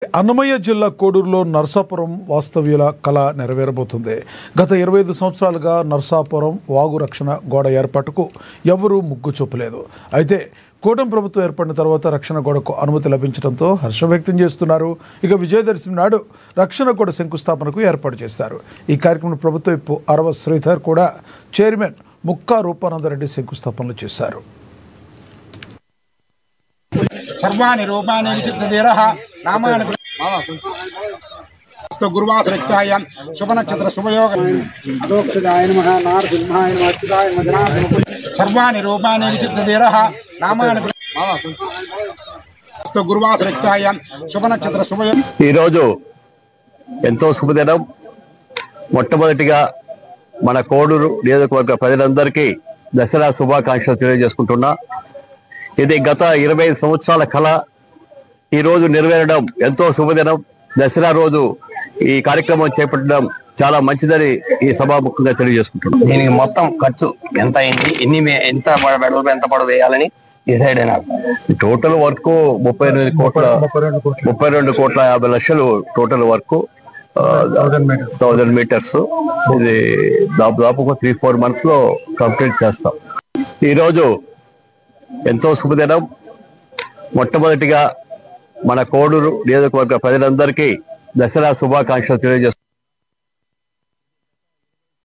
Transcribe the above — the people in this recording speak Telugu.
అన్నమయ్య జిల్లా కోడూరులో నర్సాపురం వాస్తవ్యుల కళ నెరవేరబోతుంది. గత 25 సంవత్సరాలుగా నర్సాపురం వాగు రక్షణ గోడ ఏర్పాటుకు ఎవరూ ముగ్గు చూపలేదు. అయితే కూటమి ప్రభుత్వం ఏర్పడిన తర్వాత రక్షణ గోడకు అనుమతి లభించడంతో హర్షం వ్యక్తం చేస్తున్నారు. ఇక విజయదశమి నాడు రక్షణ గోడ శంకుస్థాపనకు ఏర్పాటు చేశారు. ఈ కార్యక్రమం ప్రభుత్వ విప్ అరవ శ్రీధర్ కూడా చైర్మన్ ముక్కా రూపానందరెడ్డి శంకుస్థాపనలు చేశారు. सर्वाणि रूपाणि विचित्रधीरः नामानि गुरुवासरिक्ताय शुभनक्षत्र शुभयोग अदोक्षदाय नमः नारसिंहाय नमः अच्युताय नमः जनार्दनाय सर्वाणि रूपाणि विचित्रधीरः नामानि गुरुवासरिक्ताय शुभनक्षत्र शुभयोग ఈ రోజు ఎంతో శుభదినం. మొట్టమొదటిగా మన కోడూరు నియోజకవర్గ ప్రజలందరికీ దసరా శుభాకాంక్షలు తెలియజేసుకుంటున్నా. ఇది గత 25 సంవత్సరాల కళ ఈ రోజు నెరవేరడం ఎంతో శుభదినం. దసరా రోజు ఈ కార్యక్రమం చేపట్టడం చాలా మంచిదని ఈ సభాముఖంగా తెలియజేసుకుంటున్నాం. దీనికి మొత్తం ఖర్చు ఎంత అయింది, ఎంత వెడల్పు ఎంత పొడవు వేయాలని డిసైడ్ అయినారు. టోటల్ వర్క్ 32 కోట్ల 50 లక్షలు టోటల్ వర్క్, 1000 మీటర్స్. ఇది దాదాపు 3-4 months లో కంప్లీట్ చేస్తాం. ఈరోజు ఎంతో శుభదినం. మొట్టమొదటిగా మన కోడూరు నియోజకవర్గ ప్రజలందరికీ దసరా శుభాకాంక్షలు తెలియజేస్తున్నాం.